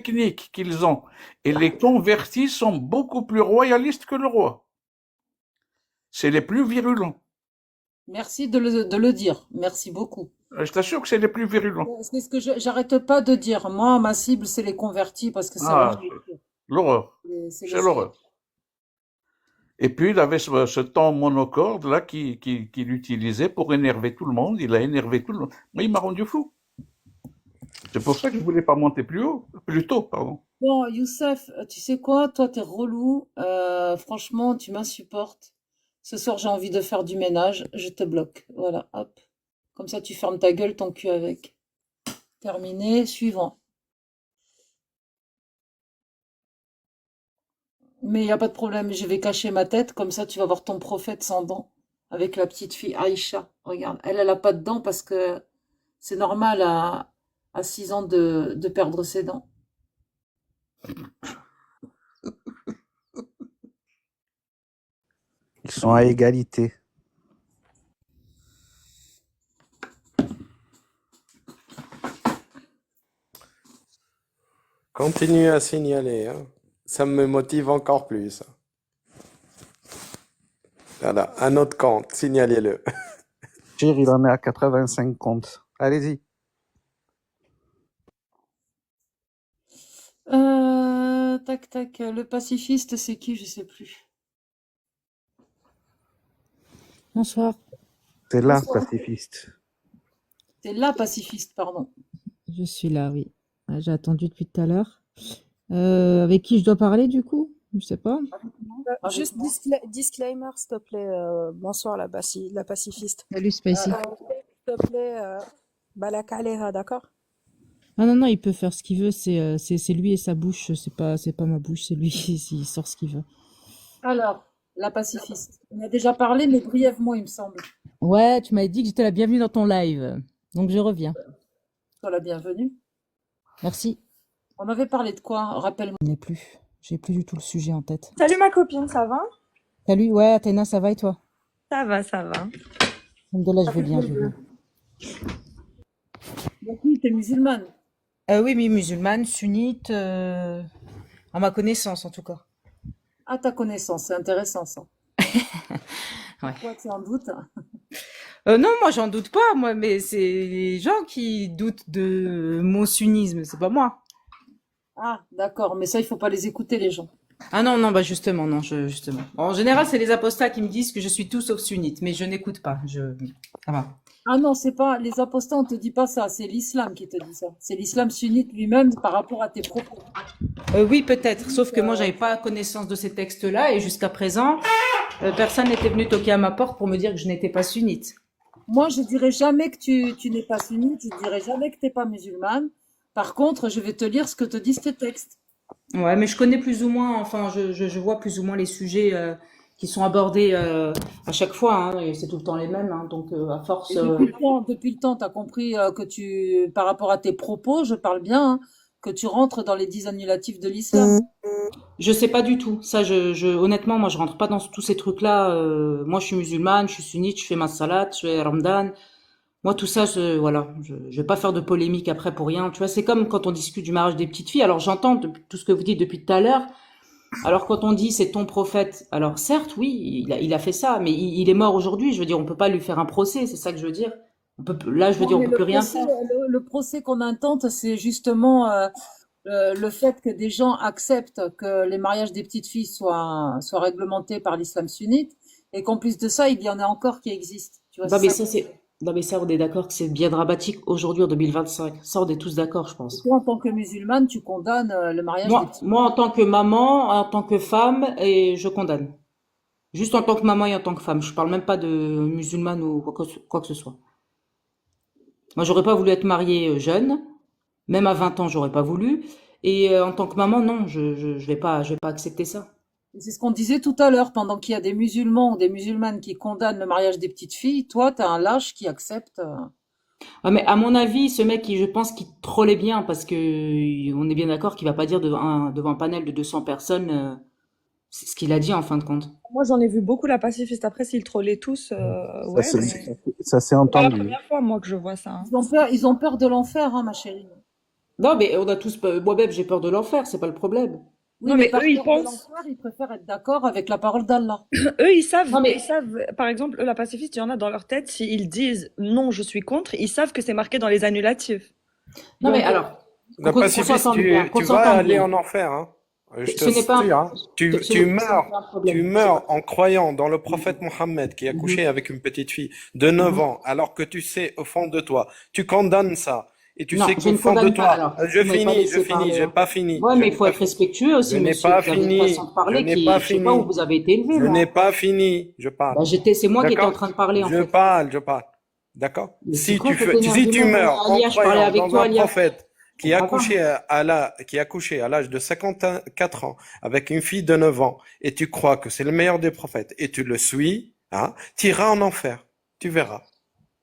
technique qu'ils ont. Et les convertis sont beaucoup plus royalistes que le roi. C'est les plus virulents. Merci de le dire. Merci beaucoup. Je t'assure que c'est les plus virulents. C'est ce que j'arrête pas de dire. Moi, ma cible, c'est les convertis parce que c'est vraiment Ah, l'horreur. c'est le C'est siècle. l'horreur. Et puis, il avait ce ton monocorde là qu'il utilisait pour énerver tout le monde. Il a énervé tout le monde. Moi, il m'a rendu fou. C'est pour ça que je voulais pas monter plus tôt, pardon. Bon, Youssef, tu sais quoi? Toi, t'es relou. Franchement, tu m'insupportes. Ce soir, j'ai envie de faire du ménage. Je te bloque. Voilà, hop. Comme ça, tu fermes ta gueule, ton cul avec. Terminé. Suivant. Mais il n'y a pas de problème, je vais cacher ma tête, comme ça tu vas voir ton prophète sans dents, avec la petite fille Aïcha. Regarde, elle a pas de dents parce que c'est normal à 6 ans de perdre ses dents. Ils sont à égalité. Continue à signaler, hein. Ça me motive encore plus. Voilà, un autre compte, signalez-le. Chir, il en est à 85 comptes. Allez-y. Tac, tac, le pacifiste, c'est qui? Je sais plus. Bonsoir, C'est là, Bonsoir. pacifiste. C'est la pacifiste, pardon. je suis là, oui. J'ai attendu depuis tout à l'heure. Avec qui je dois parler du coup? Je sais pas. Avec Juste moi. disclaimer, s'il te plaît. Bonsoir, la pacifiste. Salut Spicy. S'il te plaît, Balak Aleha, d'accord? Ah non, non, il peut faire ce qu'il veut, c'est lui et sa bouche, c'est pas ma bouche, c'est lui, il sort ce qu'il veut. Alors, la pacifiste. On a déjà parlé, mais brièvement, il me semble. Ouais, tu m'avais dit que j'étais la bienvenue dans ton live, donc je reviens. Sois la bienvenue. Merci. On avait parlé de quoi? Rappelle-moi. Je n'ai plus, j'ai plus du tout le sujet en tête. Salut ma copine, ça va? Salut, ouais, Athéna, ça va et toi? Ça va, ça va. Alhamdoulilah, je vais bien, je vais bien. Donc oui, t'es musulmane. Oui, mais musulmane, sunnite, à ma connaissance en tout cas. À ta connaissance, c'est intéressant ça. Ouais. Toi, tu en doutes? Non, moi j'en doute pas, moi, mais c'est les gens qui doutent de mon sunnisme, c'est pas moi. Ah, d'accord, mais ça, il faut pas les écouter, les gens. Ah non, non, bah justement, non, justement. En général, c'est les apostats qui me disent que je suis tout sauf sunnite, mais je n'écoute pas, ça va. Ah non, c'est pas les apostats, on te dit pas ça, c'est l'islam qui te dit ça. C'est l'islam sunnite lui-même par rapport à tes propos. Oui, peut-être, sauf que moi j'avais pas connaissance de ces textes-là, et jusqu'à présent, personne n'était venu toquer à ma porte pour me dire que je n'étais pas sunnite. Moi, je dirais jamais que tu n'es pas sunnite, je dirais jamais que t'es pas musulmane. Par contre, je vais te lire ce que te disent tes textes. Ouais, mais je connais plus ou moins, enfin, je vois plus ou moins les sujets qui sont abordés à chaque fois, hein, et c'est tout le temps les mêmes, hein, donc à force. Et depuis le temps, t'as compris que par rapport à tes propos, je parle bien, hein, que tu rentres dans les 10 annulatifs de l'islam. Je sais pas du tout. Ça, honnêtement, moi, je rentre pas dans tous ces trucs-là. Moi, je suis musulmane, je suis sunnite, je fais ma salat, je fais Ramadan. Moi, tout ça, voilà, je vais pas faire de polémique après pour rien. Tu vois, c'est comme quand on discute du mariage des petites filles. Alors, j'entends tout ce que vous dites depuis tout à l'heure. Alors, quand on dit c'est ton prophète, alors certes, oui, il a fait ça, mais il est mort aujourd'hui. Je veux dire, on peut pas lui faire un procès. C'est ça que je veux dire. Là, je veux Non, dire, on mais peut plus rien faire. le procès qu'on intente, c'est justement le fait que des gens acceptent que les mariages des petites filles soient réglementés par l'islam sunnite et qu'en plus de ça, il y en a encore qui existent. Tu vois, Non, c'est mais ça. ça, non, mais ça, on est d'accord que c'est bien dramatique aujourd'hui en 2025. Ça, on est tous d'accord, je Et pense. toi, en tant que musulmane, tu condamnes le mariage des petites Moi, en tant que maman, en tant que femme, et je condamne. Juste en tant que maman et en tant que femme. Je parle même pas de musulmane ou quoi que ce soit. Moi, j'aurais pas voulu être mariée jeune. Même à 20 ans, j'aurais pas voulu. Et en tant que maman, non, je vais pas accepter ça. filles. C'est ce qu'on disait tout à l'heure, pendant qu'il y a des musulmans ou des musulmanes qui condamnent le mariage des petites filles, toi, t'es un lâche qui accepte. Ah, mais à mon avis, ce mec, je pense qu'il trollait bien parce que on est bien d'accord qu'il va pas dire devant un panel de 200 personnes c'est ce qu'il a dit en fin de compte. Moi, j'en ai vu beaucoup la pacifiste. Après, s'ils trollaient tous, Ça, ouais, c'est- mais ça s'est c'est pas la entendu. première fois, moi, que je vois ça, hein. Ils ont peur de l'enfer, hein, ma chérie. Non, mais on a tous peur. Moi-même, j'ai peur de l'enfer, c'est pas le problème. Oui, Non, mais mais par eux, ils peur de pensent. l'enfer, ils préfèrent être d'accord avec la parole d'Allah. Eux, Non, ils mais, savent, par exemple, eux, la pacifiste, il y en a dans leur tête, s'ils disent non, je suis contre, ils savent que c'est marqué dans les annulatifs. non, mais Donc, alors, Le qu'on pacifiste, s'entende bien, qu'on tu vas s'entende aller bien. en enfer, hein. Je te Ce n'est pas assure, hein. ce n'est pas un Tu problème. meurs en croyant dans le prophète Mohammed qui a couché Mhm, avec une petite fille de 9 mhm. ans, alors que tu sais au fond de toi, tu condamnes ça, et tu Non, sais je qu'au ne fond de condamne pas. toi, Alors, vous m'avez pas laissé parler, j'ai hein. pas fini, Ouais, je mais il n'ai faut pas être fini, respectueux je aussi, n'ai monsieur. pas Vous avez une façon fini, de je parler n'ai qui, pas je sais pas où fini, vous avez été élevé, je n'ai moi. pas fini, je parle. Ben, c'est moi qui étais en D'accord? train de parler, en fait. Je parle. D'accord? Mais c'est quoi cet Si tu énervement, meurs en Alia? Je parlais croyant avec dans toi, un Alia. prophète Ça va. qui a accouché à l'âge de 54 ans avec une fille de 9 ans et tu crois que c'est le meilleur des prophètes et tu le suis, hein, tu iras en enfer. Tu verras.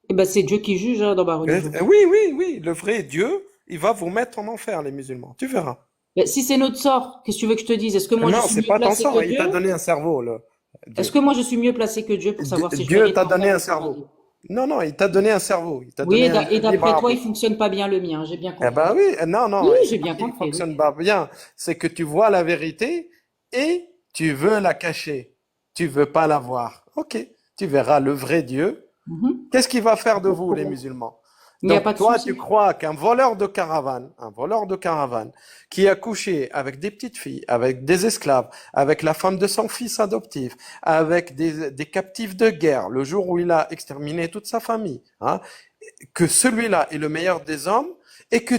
Eh ben, c'est Dieu qui juge, hein, dans ma religion. Oui, le vrai Dieu, il va vous mettre en enfer, les musulmans. Tu verras. Ben, si c'est notre sort, qu'est-ce que tu veux que je te dise? Est-ce que moi je Non, suis c'est mieux pas ton placé que sang, il Dieu? t'a donné un cerveau, Est-ce Dieu. que moi je suis mieux placé que Dieu pour savoir si je Dieu mérite t'a donné l'enfer ou un le paradis? cerveau. Non, il t'a donné un cerveau, il t'a Oui, donné un et libre d'après toi, il arbitre. fonctionne pas bien le mien, j'ai bien Eh compris. ben oui, non, Oui, c'est j'ai pas bien qu'il compris, oui. fonctionne pas bien, c'est que tu vois la vérité et tu veux la cacher. Tu veux pas la voir. Ok, tu verras le vrai Dieu. Mhm. Qu'est-ce qu'il va faire de Pas de vous, les problème. musulmans? Il n'y a Donc pas de toi, tu souci. crois qu'un voleur de caravane, qui a couché avec des petites filles, avec des esclaves, avec la femme de son fils adoptif, avec des captifs de guerre, le jour où il a exterminé toute sa famille, hein, que celui-là est le meilleur des hommes et que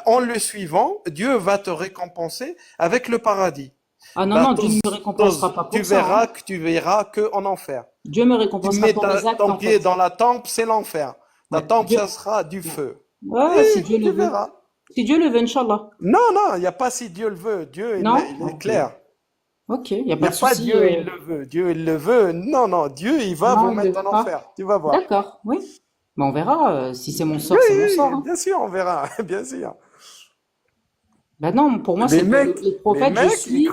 en le suivant, Dieu va te récompenser avec le paradis. Ah non, Bah, non, Dieu ne me récompensera pas tu pour ça, hein. verras que en enfer. Dieu me Tu récompensera mets pour mes actes, ton en pied fait. dans la tempe, c'est l'enfer. Ta Ouais. tempe, Dieu... ça sera du feu. Ouais, si Dieu Et le tu veut. verras. Si Dieu le veut, Inch'Allah. Non, il n'y a pas si Dieu le veut. Dieu, Non? il est Ok. clair. Ok, il n'y a Il n'y pas a de pas souci. Dieu, il le veut. Dieu, il le veut. Non, Dieu, il va vous Non, il ne le mettre veut en pas. enfer. Tu vas voir. D'accord, oui. Mais on verra. Si c'est mon sort, c'est mon sort, Oui, hein. bien sûr, on verra. Bien sûr. Ben non, pour moi, Les c'est mecs, les les prophètes, je mecs, suis. ils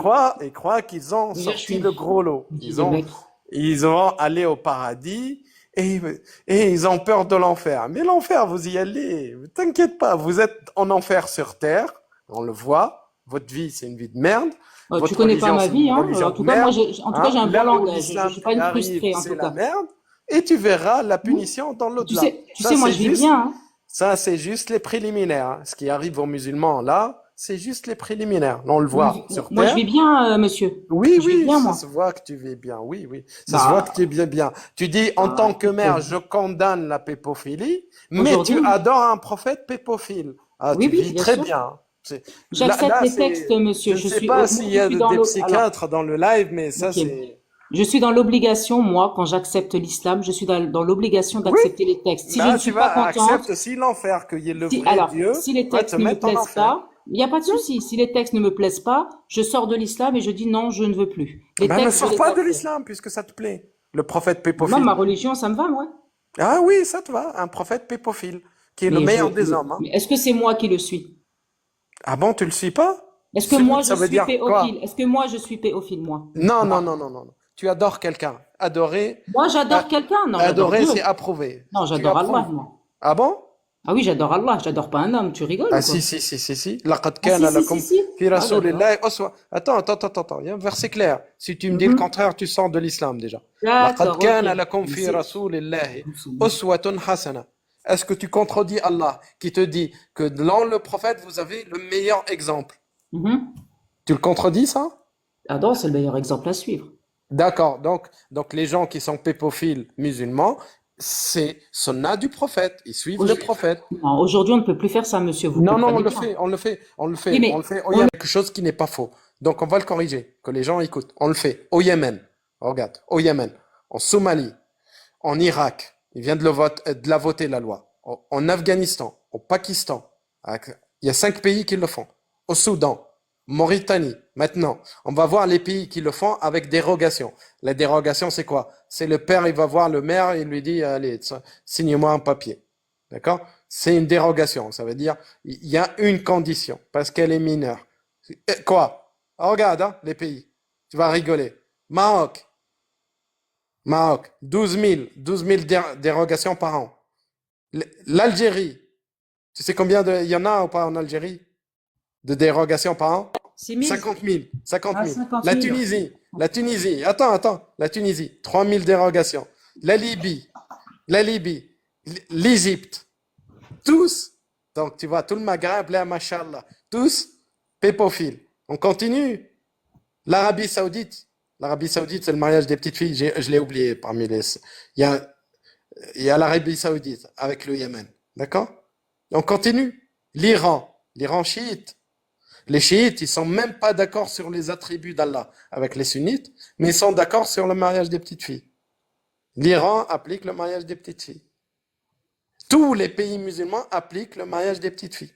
croient qu'ils ont Déjà, je sorti suis. le gros lot. Je dis les mecs. Ils vont aller au paradis et, et ils ont peur de l'enfer. Mais l'enfer, vous y allez. T'inquiète pas, vous êtes en enfer sur terre. On le voit. Votre vie, c'est une vie de merde. Tu Votre connais pas religion, ma c'est vie, une hein. religion En de tout cas, moi, merde. en tout cas, Hein? j'ai un bon Là où langage. Je l'islam suis pas qui une arrive, frustrée, en c'est tout la cas. merde. Et tu verras la Mhm. punition dans l'au-delà. Tu sais, moi, je vis bien, hein. Ça, c'est juste les préliminaires. Hein. Ce qui arrive aux musulmans, là, c'est juste les préliminaires. On le Moi, voit sur moi, je terre. vis bien, monsieur. Oui, Je vis bien, ça moi. se voit que tu vis bien. Oui. Ça se voit que Bah, tu vis bien. Tu dis, en tant que écoute, mère, je condamne la pépophilie, mais tu aujourd'hui, adores un prophète pépophile. Ah, oui, tu oui, vis bien très sûr. bien. J'accepte les textes, Je monsieur. ne sais pas s'il Moi, y je a suis dans des alors, psychiatres dans le live, mais ça, ok. c'est... Je suis dans l'obligation, moi, quand j'accepte l'islam, je suis dans l'obligation Oui, d'accepter les textes. Si je ne tu suis vas pas contente, accepte aussi l'enfer, qu'il y ait le si, vrai alors, Dieu, si les va te textes ne me mettre en plaisent enfer. pas, il n'y a pas de souci. Si les textes ne me plaisent pas, je sors de l'islam et je dis non, je ne veux plus. Les Ben, ne textes, je sors les pas de accepte. l'islam, puisque ça te plaît. Le prophète Moi, ma pépophile. religion, ça me va, moi. Ah oui, ça te va, un prophète pépophile, qui est le meilleur des hommes. Hein. Mais est-ce que c'est moi qui le suis? Ah bon, tu le suis pas? Est-ce que Sunnite, moi, je ça veut suis dire pédophile? quoi? Est-ce que moi, je suis pédophile, moi? Non, non, Moi. non, non, non, non. Tu adores quelqu'un. Adorer, Moi, j'adore a- quelqu'un. Non, j'adore adorer, Dieu. c'est approuver. Non, Tu j'adore Allah, approuves. moi. Ah bon? Ah oui, j'adore Allah. J'adore pas un homme. Tu rigoles Ah ou quoi? si. لقد Ah si, كان si, si, لكم si. في Ah, رسول d'accord. الله أسوة. Attends. Il y a un verset clair. Si tu me dis le Mhm. contraire, tu sors de l'islam déjà. لقد D'accord, كان ok. لكم Mais في c'est... رسول الله أسوة حسنة. Est-ce que tu contredis Allah qui te dit que dans le prophète, vous avez le meilleur exemple? Mhm. Tu le contredis, ça? Ah non, c'est le meilleur exemple à suivre. D'accord. Donc les gens qui sont pépophiles musulmans, c'est sunnah du prophète. Ils suivent le Aujourd- prophète. Non, aujourd'hui, on ne peut plus faire ça, monsieur. Vous Non, on comprenez le bien. fait. Oui, mais Il y a quelque chose qui n'est pas faux. Donc on va le corriger, que les gens écoutent. On le fait au Yémen. Regarde, au Yémen, en Somalie, en Irak. Il vient de la voter, la loi. En Afghanistan, au Pakistan. Il y a 5 pays qui le font. Au Soudan, Mauritanie. Maintenant, on va voir les pays qui le font avec dérogation. La dérogation, c'est quoi? C'est le père, il va voir le maire et il lui dit, allez, signe-moi un papier. D'accord? C'est une dérogation. Ça veut dire, il y a une condition, parce qu'elle est mineure. Quoi? Regarde, hein, les pays. Tu vas rigoler. Maroc, 12 000 dérogations par an. L'Algérie, Tu sais combien il y en a ou pas en Algérie de dérogations par an? 6 000? 50 000. 50 Ah, 000. 50 La 000. Tunisie. Attends. La Tunisie, 3 000 dérogations. La Libye, l'Égypte, tous. Donc, tu vois, tout le Maghreb, là, machallah, tous pépophiles. On continue. L'Arabie Saoudite. L'Arabie Saoudite, c'est le mariage des petites filles. Je l'ai oublié parmi les. Il y a, il y a l'Arabie Saoudite avec le Yémen. D'accord? On continue. L'Iran chiite. Les chiites, ils sont même pas d'accord sur les attributs d'Allah avec les sunnites, mais ils sont d'accord sur le mariage des petites filles. L'Iran applique le mariage des petites filles. Tous les pays musulmans appliquent le mariage des petites filles.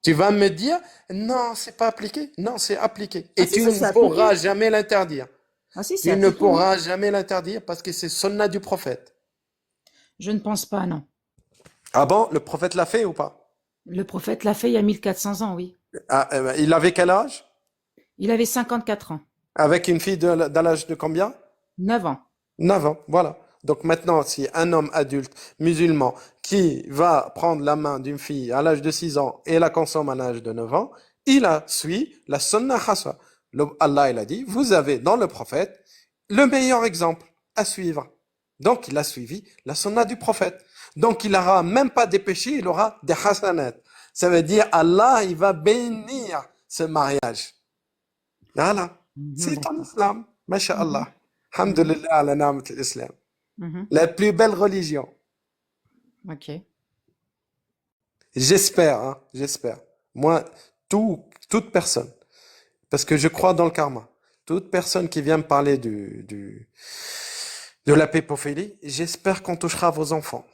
Tu vas me dire, non, c'est pas appliqué. Non, c'est appliqué. Et Ah si, tu ça c'est ne appliqué. pourras jamais l'interdire. Ah si, c'est Tu ne appliqué. pourras jamais l'interdire parce que c'est sunna du prophète. Je ne pense pas, non. Ah bon, le prophète l'a fait ou pas? Le prophète l'a fait il y a 1400 ans, oui. Ah, il avait quel âge? Il avait 54 ans. Avec une fille d'à l'âge de combien? 9 ans. 9 ans, voilà. Donc maintenant, si un homme adulte musulman qui va prendre la main d'une fille à l'âge de 6 ans et la consomme à l'âge de 9 ans, suit la sunna khaswa. Allah, il a dit, vous avez dans le prophète le meilleur exemple à suivre. Donc il a suivi la sunna du prophète. Donc il n'aura même pas des péchés, il aura des hasanat. Ça veut dire Allah, il va bénir ce mariage. Voilà. C'est en islam. Masha'Allah. Alhamdulillah ala na'mat l'islam. Mhm. La plus belle religion. Ok. J'espère. Moi, toute personne, parce que je crois dans le karma, toute personne qui vient me parler de la pépophilie, j'espère qu'on touchera vos enfants.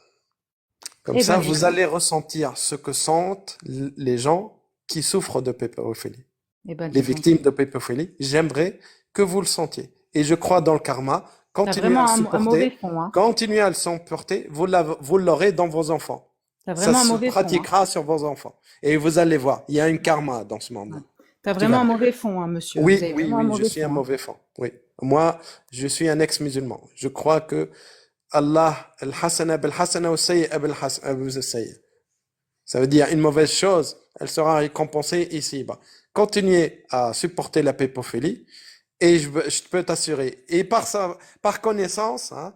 Comme Eh ça, ben, vous allez ressentir ce que sentent les gens qui souffrent de pépophilie. eh ben, Les dis donc. victimes de pépophilie, j'aimerais que vous le sentiez. Et je crois dans le karma. T'as Continuez vraiment à le un mauvais supporter. fond, hein. Continuez à le supporter. Vous l'aurez dans vos enfants. T'as Ça vraiment un se mauvais fond, hein. pratiquera sur vos enfants. Et vous allez voir, il y a une karma dans ce monde-là. T'as Tu vraiment vas un voir. mauvais fond, hein, monsieur. Vous Oui, avez oui, vraiment un oui, je mauvais suis un fond, hein. mauvais fond. Oui. Moi, je suis un ex-musulman. Je crois que Allah, al-hasana bil-hasana wa sayyi'a bil-sayyi'a. Ça veut dire une mauvaise chose, elle sera récompensée ici-bas. Continuez à supporter la pépophilie et je peux t'assurer, et par connaissance, hein,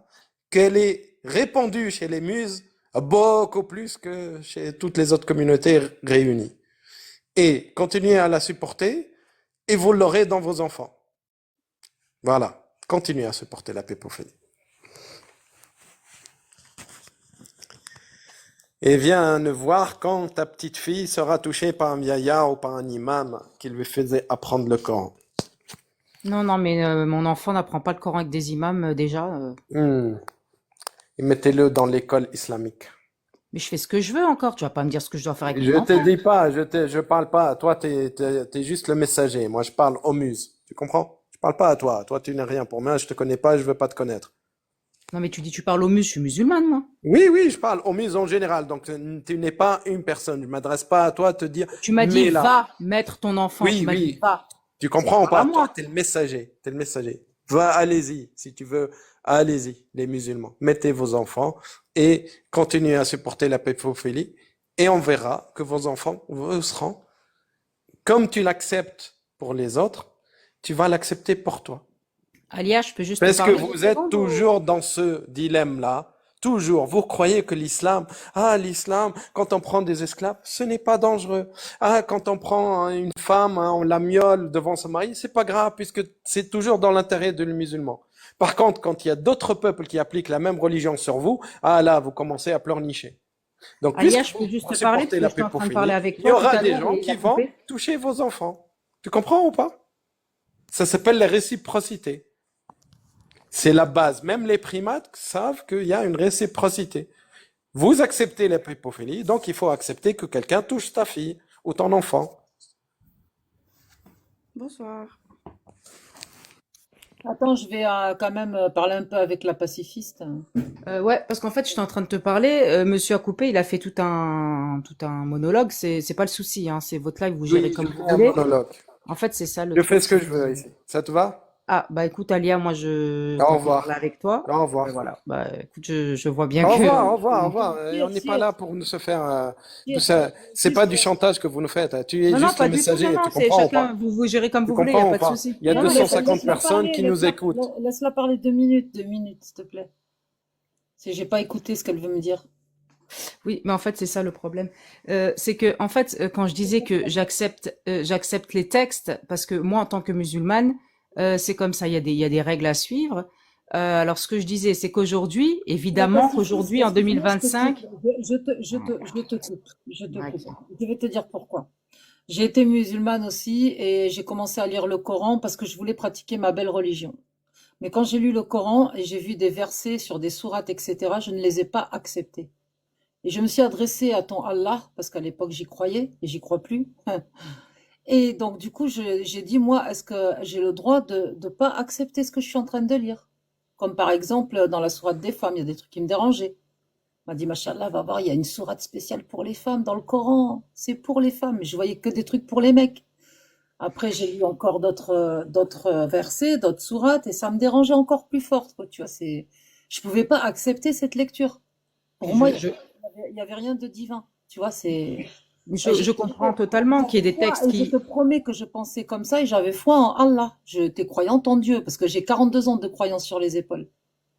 qu'elle est répandue chez les muses beaucoup plus que chez toutes les autres communautés réunies. Et continuez à la supporter et vous l'aurez dans vos enfants. Voilà. Continuez à supporter la pépophilie. Et viens ne voir quand ta petite fille sera touchée par un vieillard ou par un imam qui lui faisait apprendre le Coran. Non, mais mon enfant n'apprend pas le Coran avec des imams déjà. Et mettez-le dans l'école islamique. Mais je fais ce que je veux encore. Tu vas pas me dire ce que je dois faire avec Je mon te enfant. dis pas, je parle pas. Toi, t'es juste le messager. Moi, je parle aux muses. Tu comprends? Je parle pas à toi. Toi, tu n'es rien pour moi. Je te connais pas. Je veux pas te connaître. Non, mais tu dis tu parles aux mus, je suis musulmane, moi. Oui, je parle aux muses en général. Donc, tu n'es pas une personne. Je m'adresse pas à toi te dire. Tu m'as dit mais là. va mettre ton enfant. Oui, Tu m'as oui. dit va. Tu comprends ou C'est pas à pas? moi. Toi, t'es le messager. T'es le messager. Va, allez-y. Si tu veux, allez-y, les musulmans. Mettez vos enfants et continuez à supporter la pépophilie. Et on verra que vos enfants vous seront, comme tu l'acceptes pour les autres, tu vas l'accepter pour toi. Alia, je peux juste te Parce que parler vous 2 êtes secondes ou- toujours dans ce dilemme-là. Toujours. Vous croyez que l'islam, quand on prend des esclaves, ce n'est pas dangereux. Quand on prend une femme, on la miaule devant son mari, c'est pas grave puisque c'est toujours dans l'intérêt de le musulman. Par contre, quand il y a d'autres peuples qui appliquent la même religion sur vous, là, vous commencez à pleurnicher. Donc, Alia, puisque je peux vous juste te supportez parler parce la que j'étais en train de parler pépophilie, avec il y toi tout aura à des l'heure gens et il qui a vont coupé. toucher vos enfants. Tu comprends ou pas? Ça s'appelle la réciprocité. C'est la base. Même les primates savent qu'il y a une réciprocité. Vous acceptez la pépophilie, donc il faut accepter que quelqu'un touche ta fille ou ton enfant. Bonsoir. Attends, je vais quand même parler un peu avec la pacifiste. Ouais, parce qu'en fait, j'étais en train de te parler. Monsieur a coupé, il a fait tout un monologue. C'est pas le souci, hein. C'est votre live, vous gérez Oui, comme je vous fais un voulez. monologue. En fait, c'est ça le Je fais truc. ce que je veux ici. Ça te va? Ah, bah écoute, Alia, moi, je Au comptais parler revoir. avec toi. Au revoir. Voilà, bah écoute, je vois bien Au que... revoir, au revoir, au revoir. On n'est pas Yes. là pour nous se faire. Yes. C'est pas du chantage que vous nous faites, hein. Tu es Non, non, juste le pas du tout, non, messager, non, tu c'est comprends ou pas? chacun, vous gérez comme Tu vous voulez, il n'y a comprends ou pas de pas? souci. Il y a Non, Non, il n'y a pas de 250 souci. laisse-la personnes parler, qui nous écoutent. laisse-la parler 2 minutes, s'il te plaît. J'ai pas écouté ce qu'elle veut me dire. Oui, mais en fait, c'est ça le problème. C'est que, en fait, quand je disais que j'accepte les textes, parce que moi, en tant que musulmane, c'est comme ça, il y a des règles à suivre. Alors, ce que je disais, c'est qu'aujourd'hui, La évidemment, pacifiste, qu'aujourd'hui, en excuse-moi, je te coupe. 2025, Je te coupe. Je te coupe. ok. Je vais te dire pourquoi. J'ai été musulmane aussi et j'ai commencé à lire le Coran parce que je voulais pratiquer ma belle religion. Mais quand j'ai lu le Coran et j'ai vu des versets sur des sourates, etc., je ne les ai pas acceptés. Et je me suis adressée à ton Allah, parce qu'à l'époque j'y croyais et j'y crois plus. Et donc du coup, j'ai dit, moi, est-ce que j'ai le droit de ne pas accepter ce que je suis en train de lire? Comme par exemple, dans la sourate des femmes, il y a des trucs qui me dérangeaient. On m'a dit, Machallah, va voir, il y a une sourate spéciale pour les femmes dans le Coran. C'est pour les femmes. Je voyais que des trucs pour les mecs. Après, j'ai lu encore d'autres versets, d'autres sourates, et ça me dérangeait encore plus fort, quoi. Tu vois, je pouvais pas accepter cette lecture. Pour moi, Je, je, il y avait rien de divin. Tu vois, c'est. je comprends totalement qu'il y ait des textes Et je te qui, promets que je pensais comme ça et j'avais foi en Allah. J'étais croyante en Dieu parce que j'ai 42 ans de croyance sur les épaules.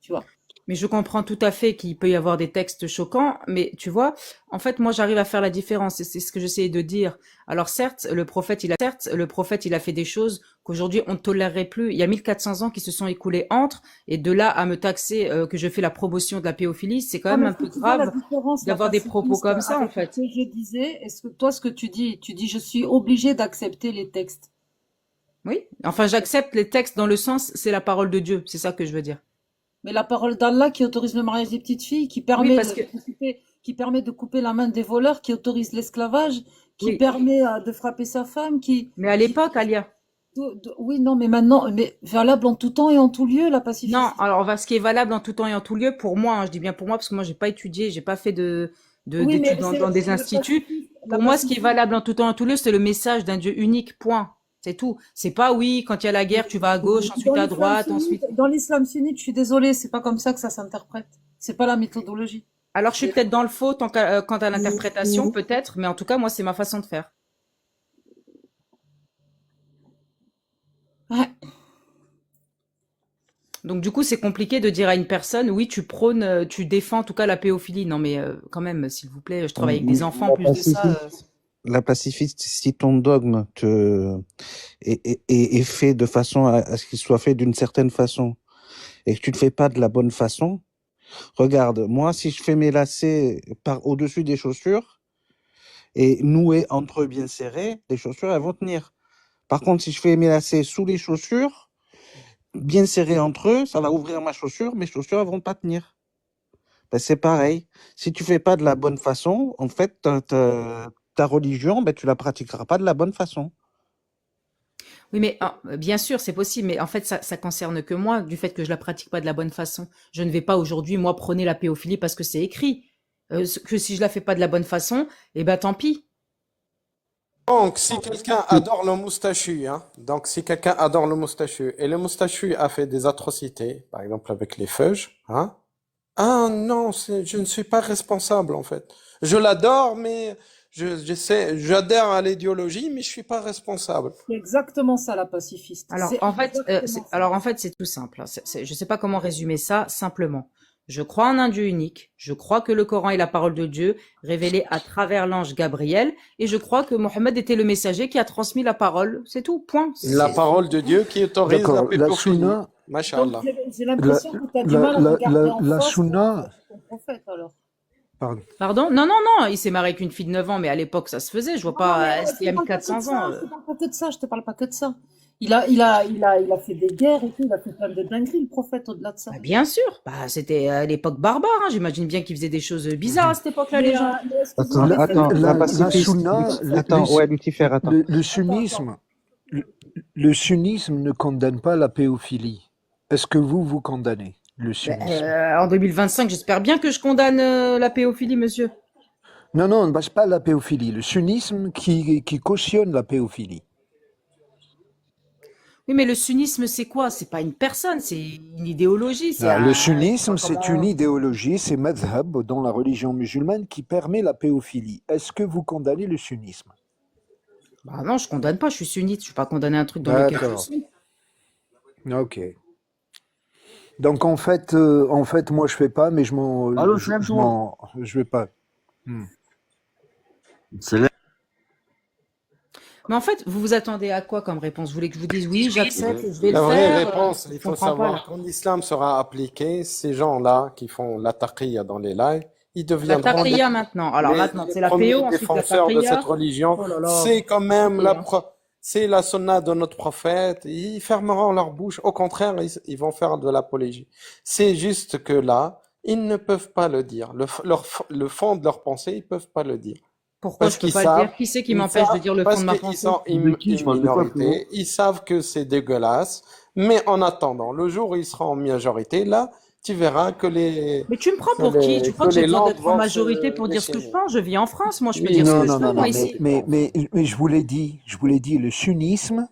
Tu vois. Mais je comprends tout à fait qu'il peut y avoir des textes choquants, mais tu vois, en fait, moi, j'arrive à faire la différence, et c'est ce que j'essayais de dire. Alors certes, le prophète, il a fait des choses qu'aujourd'hui on ne tolérerait plus. Il y a 1400 ans qui se sont écoulés entre, et de là à me taxer que je fais la promotion de la pédophilie, c'est quand Non, même mais un est-ce que peu tu vois la grave différence, la d'avoir des propos pacifiste, comme ça, en avec ce fait. que je disais? Est-ce que toi, ce que tu dis, je suis obligée d'accepter les textes. Oui, enfin, j'accepte les textes dans le sens, c'est la parole de Dieu, c'est ça que je veux dire. Mais la parole d'Allah qui autorise le mariage des petites filles, Oui, parce que, qui permet de couper la main des voleurs, qui autorise l'esclavage, qui oui, permet de frapper sa femme, mais à qui, l'époque, Alia. oui, non, mais maintenant, mais valable en tout temps et en tout lieu, la Non, pacifiste. alors ce qui est valable en tout temps et en tout lieu, pour moi, hein, je dis bien pour moi, parce que moi, j'ai pas étudié, j'ai pas fait Oui, d'études mais dans des instituts. la Pour moi, ce qui est pacifiste, valable en tout temps et en tout lieu, c'est le message d'un Dieu unique, point. C'est tout. C'est pas oui, quand il y a la guerre, tu vas à gauche, ensuite à droite, ensuite. dans l'islam sunnite, je suis désolée, c'est pas comme ça que ça s'interprète. C'est pas la méthodologie. Alors, je suis C'est- peut-être dans le faux quant à l'interprétation, peut-être, mais en tout cas, moi, c'est ma façon de faire. Ouais. Donc, du coup, c'est compliqué de dire à une personne, oui, tu prônes, tu défends en tout cas la pédophilie. Non, mais quand même, s'il vous plaît, je travaille avec des enfants, en La plus de ça. pacifiste, la pacifiste, si ton dogme est fait de façon à ce qu'il soit fait d'une certaine façon et que tu ne le fais pas de la bonne façon, regarde, moi, si je fais mes lacets par au-dessus des chaussures et noués entre eux bien serrés, les chaussures, elles vont tenir. Par contre, si je fais mes lacets sous les chaussures, bien serrés entre eux, ça va ouvrir ma chaussure, mes chaussures, elles vont pas tenir. Ben, c'est pareil. Si tu fais pas de la bonne façon, en fait, ta religion, ben, tu la pratiqueras pas de la bonne façon. Oui, mais bien sûr, c'est possible, mais en fait, ça concerne que moi, du fait que je la pratique pas de la bonne façon. Je ne vais pas aujourd'hui, moi, prôner la pédophilie parce que c'est écrit. Que si je la fais pas de la bonne façon, eh ben tant pis. Donc, si quelqu'un adore le moustachu, hein, donc si quelqu'un adore le moustachu et le moustachu a fait des atrocités, par exemple avec les feuilles, hein, ah non, je ne suis pas responsable en fait. Je l'adore, mais j'adhère à l'idéologie, mais je suis pas responsable. C'est exactement ça, la pacifiste. C'est exactement ça. Alors en fait, c'est tout simple, hein. Je sais pas comment résumer ça simplement. Je crois en un Dieu unique. Je crois que le Coran est la parole de Dieu révélée à travers l'ange Gabriel, et je crois que Mohammed était le messager qui a transmis la parole. C'est tout. Point. La parole de Dieu qui autorise la D'accord, la pédophilie. sunna, Donc, Masha'Allah. j'ai la, l'impression que tu as du la, mal à la, regarder la, en la face sunna, ton prophète, alors. pardon. Pardon? Non, non, non, il s'est marié avec une fille de 9 ans, mais à l'époque, ça se faisait. Je vois Non, non, mais pas, c'était il y a je te parle pas que de 1400 ans. ça, je te parle pas que de ça, je te parle pas que de ça. Il a fait des guerres et tout, il a fait plein de dingueries, le prophète, au-delà de ça. Bah, bien sûr. Bah, c'était à l'époque barbare, hein. J'imagine bien qu'ils faisaient des choses bizarres à cette époque-là, les gens. Mais excuse-moi, Attends, mais attends, c'est la La pacifiste, sunna, attends, ouais, Lucifer, attends. le Attends, attends. sunnisme, le sunnisme ne condamne pas la pédophilie. Est-ce que vous condamnez le sunnisme? En 2025, j'espère bien que je condamne la pédophilie, monsieur. Non, non, bah, c'est pas la pédophilie. Le sunnisme qui cautionne la pédophilie. Oui, mais le sunnisme, c'est quoi? C'est pas une personne, c'est une idéologie, c'est Le un, je sais sunnisme, pas c'est une comment. idéologie, c'est madhab dans la religion musulmane qui permet la péophilie. Est-ce que vous condamnez le sunnisme? Bah non, je condamne pas, je suis sunnite, je vais pas condamner un truc dans lequel je D'accord. suis. Ok. Donc en fait, moi je fais pas, mais Allô, Flemson. je vais pas. Hmm. C'est là. Mais en fait, vous vous attendez à quoi comme réponse? Vous voulez que je vous dise oui, j'accepte, je vais le La vraie faire? réponse, Je il faut comprends pas là. savoir, quand l'islam sera appliqué, ces gens-là qui font la taqiyya dans les lives, ils La deviendront taqiyya maintenant. Alors maintenant, les c'est la premiers PO, ensuite la défenseurs de cette taqiyya. religion. Oh là là, C'est quand même compliqué, hein. c'est la sunna de notre prophète. Ils fermeront leur bouche. Au contraire, ils vont faire de l'apologie. C'est juste que là, ils ne peuvent pas le dire. Le fond de leur pensée, ils peuvent pas le dire. Pourquoi je Parce peux qu'ils pas le savent, dire? Qui c'est qui ils m'empêche de savent, dire le fond parce de ma qu'ils pensée? sont De qui? une Je parle de quoi, frérot? minorité, ils savent que c'est dégueulasse, mais en attendant, le jour où ils seront en majorité, là, tu verras que Mais tu me prends pour qui? Tu crois que j'ai besoin langues d'être en vont majorité pour se dire ce que je déchaîner. pense? Je vis en France, moi je peux Oui, dire ce Non, que je non, veux, non, moi non, ici. mais je vous l'ai dit, le sunnisme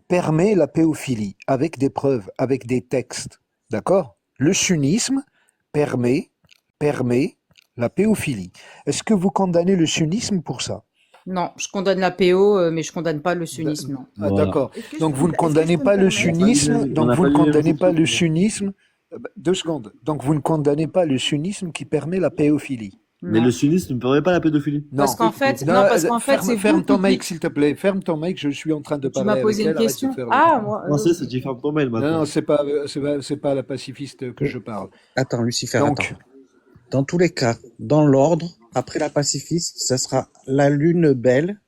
permet la péophilie avec des preuves, avec des textes. D'accord? Le sunnisme permet la péophilie. Est-ce que vous condamnez le sunnisme pour ça? Non, je condamne la PO, mais je condamne pas le sunnisme, non. Ah, Voilà. d'accord. Est-ce que je Donc peux vous me ne est-ce que je condamnez peux me pas le permettre? sunnisme, On donc n'a vous pas ne lu les condamnez pas le réflexions. sunnisme. 2 secondes. Donc vous ne condamnez pas le sunnisme qui permet la péophilie. Mais Non. le sunnisme ne permet pas la pédophilie. Parce Non. qu'en fait, Non, non, parce qu'en fait, c'est ferme vous ton qui mic, dites. s'il te plaît. Ferme ton mic, je suis en train de Tu m'as parler posé avec une elle. Arrête de question? faire le... Ah, moi, Français, c'est dit ferme ton mail Non, maintenant. non, c'est pas la pacifiste que je parle. Attends, Lucifer, Donc, attends. Dans tous les cas, dans l'ordre, après la pacifiste, ça sera la lune belle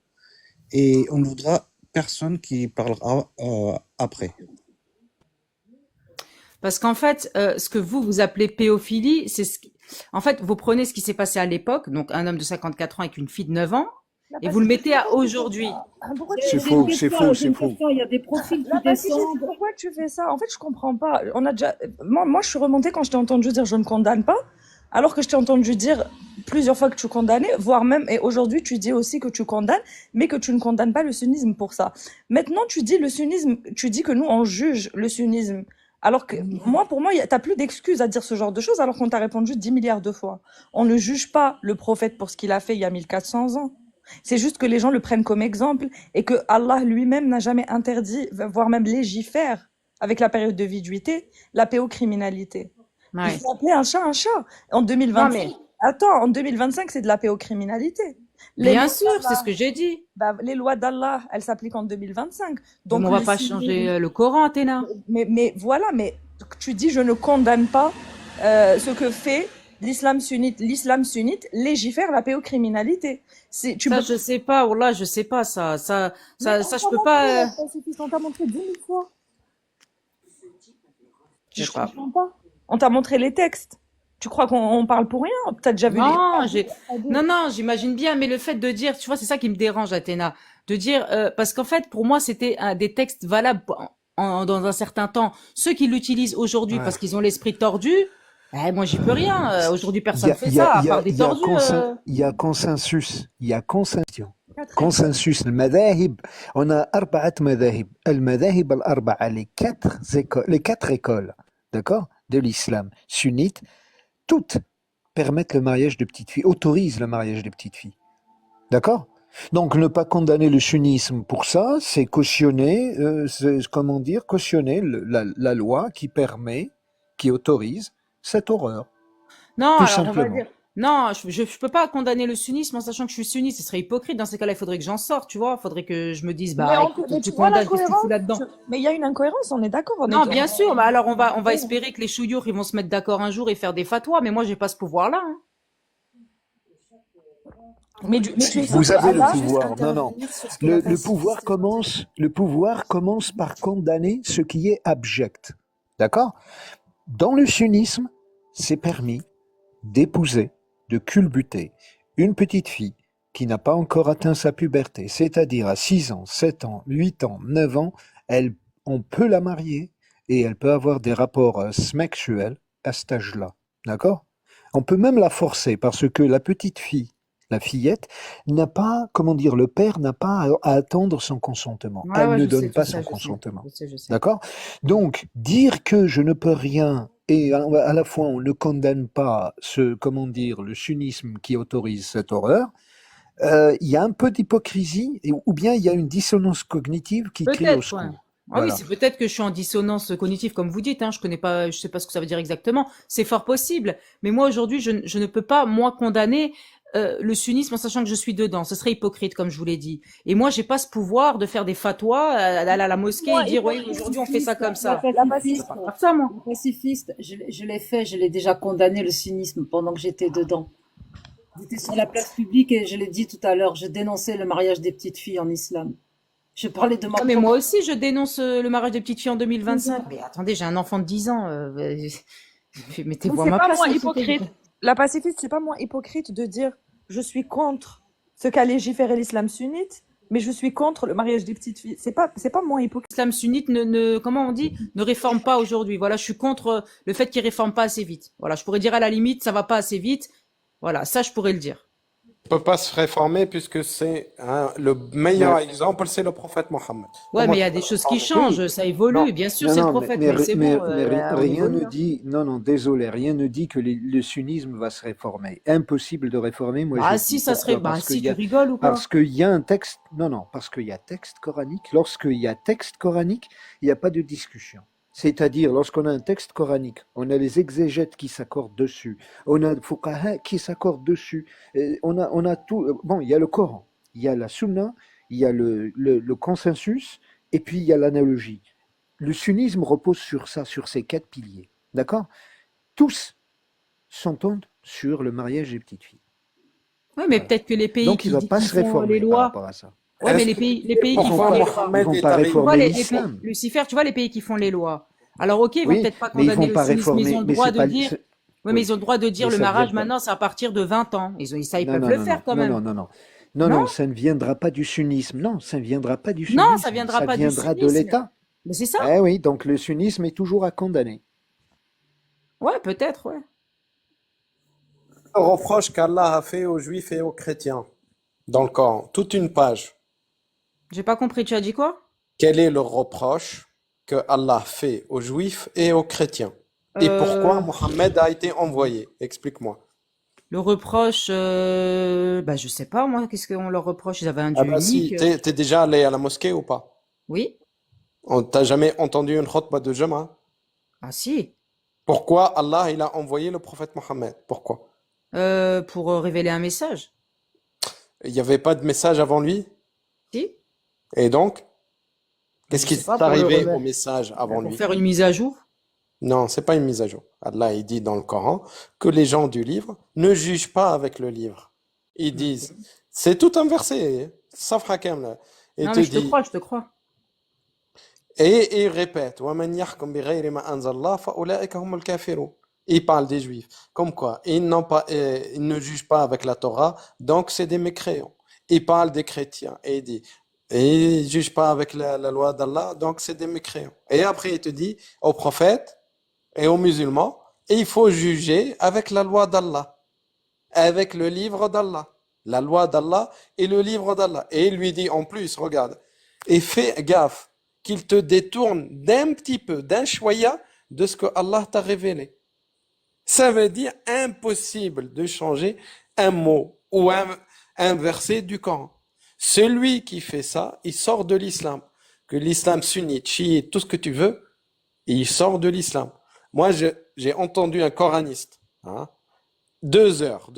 et on ne voudra personne qui parlera après. parce qu'en fait, ce que vous appelez péophilie, c'est en fait, vous prenez ce qui s'est passé à l'époque, donc un homme de 54 ans avec une fille de 9 ans, La et vous le pacifiste, mettez à pourquoi tu fais aujourd'hui. ça? Pourquoi tu c'est fais faux, ça? c'est faux, J'ai c'est une faux. question, il y a des profils qui La pacifiste, descendent. pourquoi tu fais ça? En fait, je comprends pas. On a déjà, moi, je suis remontée quand je t'ai entendu dire je ne condamne pas, alors que je t'ai entendu dire plusieurs fois que tu condamnais, voire même, et aujourd'hui, tu dis aussi que tu condamnes, mais que tu ne condamnes pas le sunnisme pour ça. Maintenant, tu dis le sunnisme, tu dis que nous, on juge le sunnisme. Alors que, moi, pour moi, t'as plus d'excuses à dire ce genre de choses, alors qu'on t'a répondu 10 milliards de fois. On ne juge pas le prophète pour ce qu'il a fait il y a 1400 ans. C'est juste que les gens le prennent comme exemple et que Allah lui-même n'a jamais interdit, voire même légifère avec la période de viduité, la péocriminalité. Il Ouais. faut appeler un chat un chat. En Non, 2025, mais attends, en 2025, c'est de la péocriminalité. Les bien lois sûr, c'est ce d'Allah, que j'ai dit. les lois d'Allah, elles s'appliquent en 2025. Mais Donc on va le pas sunnisme, changer le Coran, Athéna. mais voilà, mais tu dis je ne condamne pas ce que fait l'islam sunnite. L'islam sunnite légifère la péocriminalité. Tu Ça, peux je sais pas. Wallah, je sais pas. Ça, Mais on je t'a peux montré, pas. pacifiste, on t'a montré 10 000 fois. Je sais Je pas. comprends pas. On t'a montré les textes. Tu crois qu'on parle pour rien? T'as déjà vu les Non, images? non, j'imagine bien, mais le fait de dire, tu vois, c'est ça qui me dérange, Athéna, de dire, parce qu'en fait, pour moi, c'était des textes valables dans un certain temps. Ceux qui l'utilisent aujourd'hui Ouais. parce qu'ils ont l'esprit tordu, moi, j'y peux rien. Aujourd'hui, Il y personne a, fait il y a, ça, à il y part a, des il y a tordus. il y a consensus. Il y a consensus. Quatre écoles. Consensus. المذاهب. On a أربعة مذاهب. المذاهب الأربعة. Les quatre écoles, d'accord, de l'islam sunnite, toutes permettent le mariage de petites filles, autorisent le mariage de petites filles. D'accord? Donc ne pas condamner le sunnisme pour ça, c'est cautionner, cautionner la loi qui permet, qui autorise cette horreur. Non, Tout alors on va simplement. dire, non, je peux pas condamner le sunnisme en sachant que je suis sunnite, ce serait hypocrite. Dans ces cas-là, il faudrait que j'en sorte, tu vois. Il faudrait que je me dise, Mais, bah, écoute, mais tu tu vois condamnes, qu'est-ce que tu fous l'incohérence? là-dedans? Mais il y a une incohérence, on est d'accord. Non, bien sûr, mais alors on va Ouais. espérer que les chouyours, ils vont se mettre d'accord un jour et faire des fatwas, mais moi, j'ai pas ce pouvoir-là, hein. Mais tu es sûr Vous que avez le Allah, pouvoir. Non, non. Le pouvoir commence par condamner ce qui est abject. D'accord? Dans le sunnisme, c'est permis d'épouser, de culbuter une petite fille qui n'a pas encore atteint sa puberté, c'est-à-dire à 6 ans, 7 ans, 8 ans, 9 ans, on peut la marier et elle peut avoir des rapports sexuels à cet âge-là. D'accord? On peut même la forcer parce que la petite fille la fillette, n'a pas, comment dire, le père n'a pas à attendre son consentement. Ouais, Elle ouais, ne je sais, donne pas je son sais. consentement. Je sais. D'accord? Donc, dire que je ne peux rien et à la fois on ne condamne pas comment dire, le sunnisme qui autorise cette horreur, il y a un peu d'hypocrisie ou bien il y a une dissonance cognitive qui crie au Peut-être, ouais. secours. Ah oui, Voilà. c'est peut-être que je suis en dissonance cognitive, comme vous dites, hein. Je connais pas, je sais pas ce que ça veut dire exactement. C'est fort possible. Mais moi, aujourd'hui, je ne peux pas, moi, condamner le sunnisme en sachant que je suis dedans. Ce serait hypocrite, comme je vous l'ai dit. Et moi, j'ai pas ce pouvoir de faire des fatwas, aller à la mosquée et dire, oui, aujourd'hui, on fait ça comme ça. La Je peux pacifiste, pas faire ça, moi. le pacifiste, je l'ai fait, je l'ai déjà condamné le cynisme pendant que j'étais dedans. J'étais sur la place publique et je l'ai dit tout à l'heure, je dénonçais le mariage des petites filles en islam. Je parlais de ma Ah, mais propre... moi aussi, je dénonce le mariage des petites filles en 2025. Mais attendez, j'ai un enfant de 10 ans. Mais Mettez-vous à c'est ma pas place, moins s'il vous plaît. hypocrite. La pacifiste, c'est pas moins hypocrite de dire je suis contre ce qu'a légiféré l'islam sunnite, mais je suis contre le mariage des petites filles. C'est pas moins hypocrite. L'islam sunnite comment on dit, ne réforme pas aujourd'hui. Voilà, je suis contre le fait qu'il réforme pas assez vite. Voilà, je pourrais dire à la limite, ça va pas assez vite. Voilà, ça, je pourrais le dire. Ne peut pas se réformer puisque c'est le meilleur Mais- exemple, c'est le prophète Mohammed. Ouais, Comment mais il y a tu des peux choses qui réformer? changent, ça évolue. Non, Bien sûr, non, c'est le non, prophète, mais c'est bon, on rien évolue. ne dit, non, désolé, rien ne dit que le sunnisme va se réformer. Impossible de réformer, moi Bah je si, dis ça serait, pourquoi? bah si, tu rigoles ou quoi? Parce qu'il y a un texte, non, parce qu'il y a texte coranique. Lorsqu'il y a texte coranique, il n'y a pas de discussion. C'est-à-dire, lorsqu'on a un texte coranique, on a les exégètes qui s'accordent dessus, on a le fuqaha qui s'accordent dessus, on a tout. Bon, il y a le Coran, il y a la Sunna, il y a le consensus, et puis il y a l'analogie. Le sunnisme repose sur ça, sur ces 4 piliers. D'accord? Tous s'entendent sur le mariage des petites filles. Ouais, mais Voilà. peut-être que les pays Donc il ne va pas qui se font les réformer par lois. rapport à ça. Ouais, mais Est-ce les que pays tu sais qui Ils vont font pourquoi les pas, lois. ils Mohammed vont est pas arrivé? Tu vois, réformer les pays, l'islam. Lucifer, tu vois, les pays qui font les lois. Alors, ok, ils vont Oui, peut-être pas mais ils condamner vont le pas cynisme, mais ils réformer. ont le Mais droit c'est de pas. dire, ouais, mais Oui, ils ont le droit de dire mais le ça ne mariage vient pas. maintenant, c'est à partir de 20 ans. Ça, ils Non, peuvent non, le non, faire non, quand non, même. non, non, non. Non, Non? non, ça ne viendra pas du sunnisme. Non, ça ne viendra pas du Non, ça sunnisme. viendra Ça pas du viendra de sunnisme. l'État. Mais c'est ça? Eh oui, donc le sunnisme est toujours à condamner. Ouais, peut-être, ouais. Le reproche qu'Allah a fait aux juifs et aux chrétiens dans le Coran, toute une page. J'ai pas compris, tu as dit quoi? Quel est le reproche que Allah fait aux juifs et aux chrétiens? Et pourquoi Euh, Mohammed a été envoyé? Explique-moi. le reproche, bah, je sais pas, moi, qu'est-ce qu'on leur reproche? Ils avaient un Ah Dieu bah si, unique. t'es déjà allé à la mosquée ou pas? Oui? T'as jamais entendu une khutbah de Jumu'ah? Ah, si. Pourquoi Allah il a envoyé le prophète Mohammed? Pourquoi? Pour révéler un message. Il n'y avait pas de message avant lui? Si? Et donc, qu'est-ce Je qui sais pas, est pour le arrivé révéler. au message avant Pour lui? faire une mise à jour. Non, c'est pas une mise à jour. Allah, il dit dans le Coran que les gens du livre ne jugent pas avec le livre. Ils Ok. disent, c'est tout un verset, Safra Kamla. Il Non, te mais je te dit, crois, je te crois. et il répète, وَمَنْ يَحْكُمْ بِغَيْرِ مَا أَنزَلَ اللَّهُ فَأُولَٰئِكَ هُمُ الْكَافِرُونَ. Il parle des Juifs. Comme quoi, ils ne jugent pas avec la Torah, donc c'est des mécréants. Il parle des chrétiens et il dit, et ils ne jugent pas avec la loi d'Allah, donc c'est des mécréants. Et après, il te dit aux prophètes et aux musulmans, il faut juger avec la loi d'Allah, avec le livre d'Allah. La loi d'Allah et le livre d'Allah. Et il lui dit en plus, regarde, et fais gaffe qu'il te détourne d'un petit peu, d'un choya de ce que Allah t'a révélé. Ça veut dire impossible de changer un mot ou un verset du Coran. Celui qui fait ça, il sort de l'islam. Que l'islam sunnite, chiite, tout ce que tu veux, il sort de l'islam. Moi, j'ai entendu un coraniste, hein, 2 heures,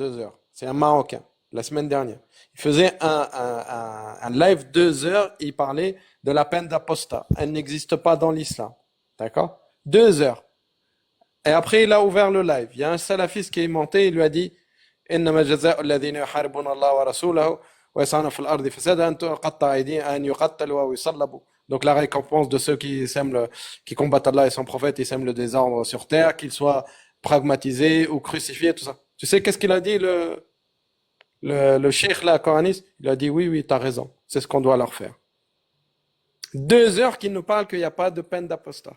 c'est un Marocain, la semaine dernière. Il faisait un live 2 heures, il parlait de la peine d'apostat. Elle n'existe pas dans l'islam. D'accord? 2 heures. Et après, il a ouvert le live. Il y a un salafiste qui est monté, il lui a dit إنما جزاء الذين يحاربون الله ورسوله ويسعون في الأرض فسادا أن تقطع أيديهم أن يقتلوا أو يصلبوا. Donc la récompense de ceux qui combattent Allah et son prophète, ils sèment le désordre sur terre, qu'ils soient pragmatisés ou crucifiés, tout ça. Tu sais qu'est-ce qu'il a dit le cheikh là, coraniste? Il a dit oui, t'as raison. C'est ce qu'on doit leur faire. 2 heures qu'il nous parle qu'il n'y a pas de peine d'apostat.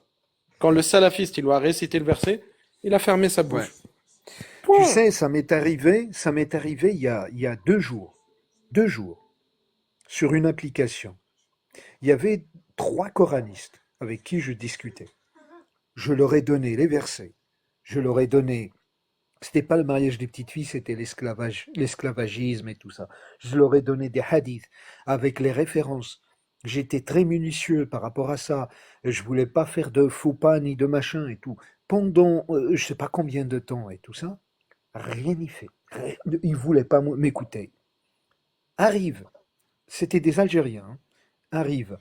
Quand le salafiste il lui a récité le verset, il a fermé sa bouche. Ouais. Tu sais, ça m'est arrivé il y a 2 jours, 2 jours, sur une application. Il y avait 3 coranistes avec qui je discutais. Je leur ai donné les versets. Je leur ai donné, c'était pas le mariage des petites filles, c'était l'esclavagisme et tout ça. Je leur ai donné des hadiths avec les références. J'étais très minutieux par rapport à ça. Je voulais pas faire de faux pas ni de machin et tout. Pendant je sais pas combien de temps et tout ça, rien n'y fait. Ils voulaient pas m'écouter. Arrive, c'était des Algériens, hein, arrive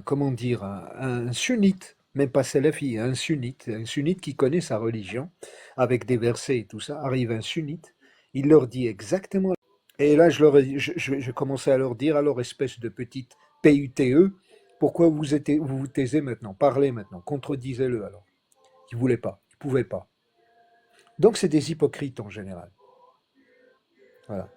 comment dire, un sunnite, même pas salafi, un sunnite qui connaît sa religion, avec des versets et tout ça, arrive un sunnite, il leur dit exactement, et là je commençais à leur dire, alors espèce de petite PUTE, pourquoi vous vous taisez maintenant, parlez maintenant, contredisez-le alors. Ils ne voulaient pas, ils ne pouvaient pas. Donc c'est des hypocrites en général. Voilà.